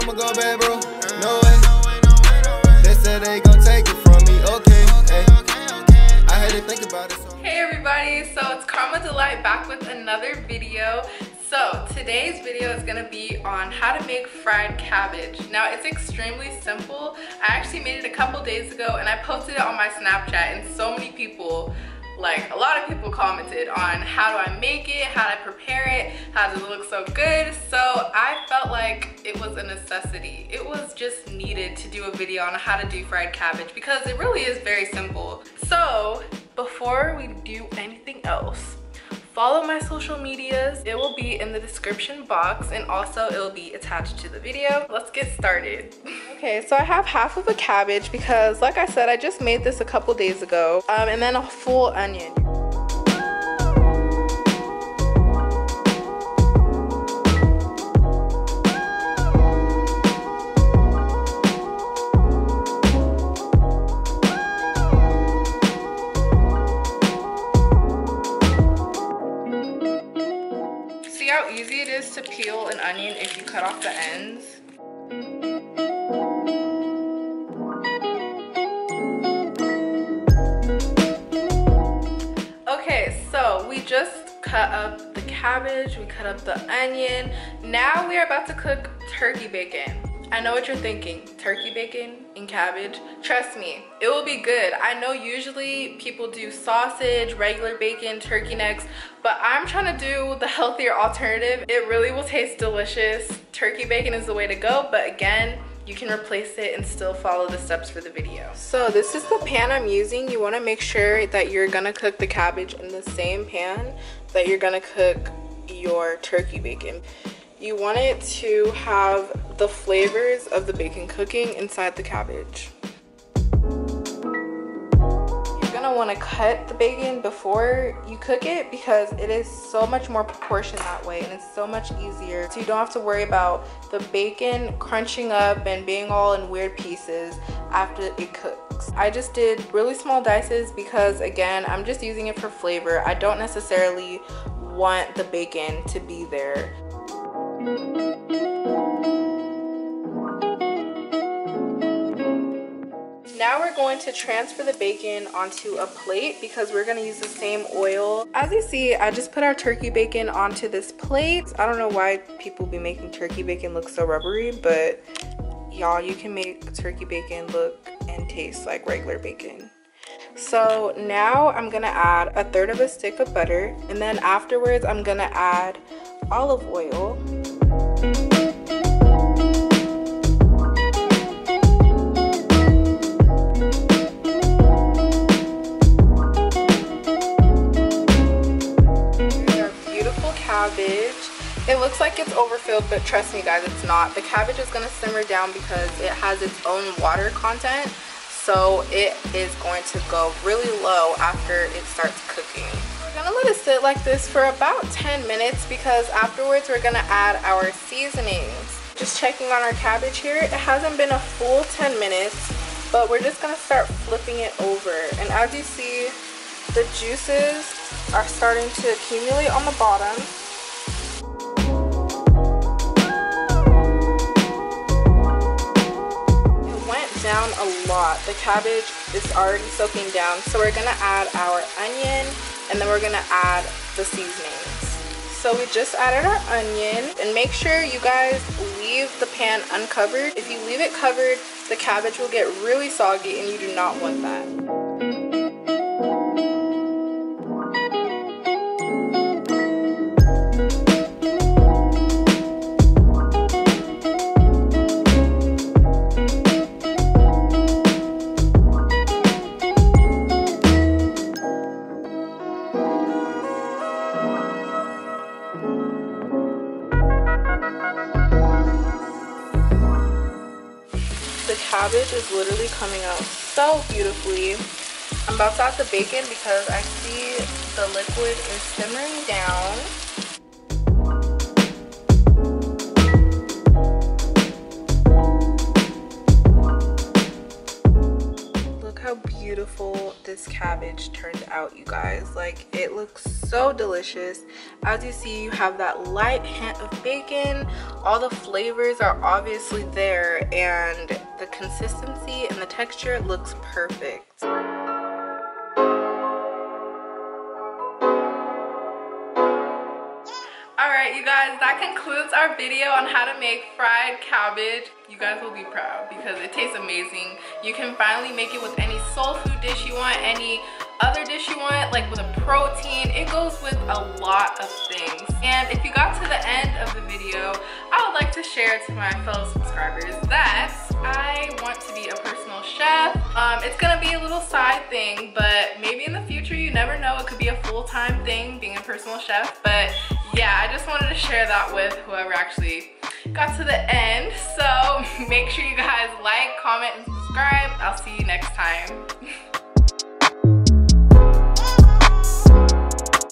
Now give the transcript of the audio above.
I'ma go bad, bro. No way. They said they gon' take it from me. Okay, hey. I had to think about it. Hey everybody, so it's Karma Delight back with another video. So today's video is gonna be on how to make fried cabbage. Now it's extremely simple. I actually made it a couple days ago and I posted it on my Snapchat, and so many people, like a lot of people, commented on how do I make it, how do I prepare it, how does it look so good. So I felt like it was a necessity. It was just needed to do a video on how to do fried cabbage because it really is very simple. So before we do anything else, follow my social medias. It will be in the description box and also it will be attached to the video. Let's get started. Okay, so I have half of a cabbage because like I said, I just made this a couple days ago, and then a full onion. See how easy it is to peel an onion if you cut off the ends? Okay, so we just cut up the cabbage, we cut up the onion. Now we are about to cook turkey bacon. I know what you're thinking, turkey bacon and cabbage. Trust me, it will be good. I know usually people do sausage, regular bacon, turkey necks, but I'm trying to do the healthier alternative. It really will taste delicious. Turkey bacon is the way to go, but again, you can replace it and still follow the steps for the video. So this is the pan I'm using. You wanna make sure that you're gonna cook the cabbage in the same pan that you're gonna cook your turkey bacon. You want it to have the flavors of the bacon cooking inside the cabbage. You're gonna wanna cut the bacon before you cook it because it is so much more proportioned that way and it's so much easier. So you don't have to worry about the bacon crunching up and being all in weird pieces after it cooks. I just did really small dices because again, I'm just using it for flavor. I don't necessarily want the bacon to be there. Now we're going to transfer the bacon onto a plate because we're gonna use the same oil. As you see, I just put our turkey bacon onto this plate. I don't know why people be making turkey bacon look so rubbery, but y'all, you can make turkey bacon look and taste like regular bacon. So now I'm gonna add 1/3 of a stick of butter, and then afterwards I'm gonna add olive oil. Cabbage. It looks like it's overfilled, but trust me guys, it's not. The cabbage is going to simmer down because it has its own water content, so it is going to go really low after it starts cooking. We're going to let it sit like this for about 10 minutes because afterwards we're going to add our seasonings. Just checking on our cabbage here, it hasn't been a full 10 minutes, but we're just going to start flipping it over, and as you see, the juices are starting to accumulate on the bottom. It went down a lot. The cabbage is already soaking down. So we're gonna add our onion and then we're gonna add the seasonings. So we just added our onion, and make sure you guys leave the pan uncovered. If you leave it covered, the cabbage will get really soggy and you do not want that. Cabbage is literally coming out so beautifully. I'm about to add the bacon because I see the liquid is simmering down. Look how beautiful beautiful this cabbage turned out, you guys. Like, it looks so delicious. As you see, you have that light hint of bacon. All the flavors are obviously there, and the consistency and the texture looks perfect. Alright, you guys, that concludes our video on how to make fried cabbage. You guys will be proud because it tastes amazing. You can finally make it with any soul food dish you want, any other dish you want, like with a protein. It goes with a lot of things. And if you got to the end of the video, I would like to share to my fellow subscribers that I want to be a personal chef. It's gonna be a little side thing, but maybe in the future, you never know, it could be a full-time thing being a personal chef. But yeah, I just wanted to share that with whoever actually got to the end. So make sure you guys like, comment, and subscribe. I'll see you next time.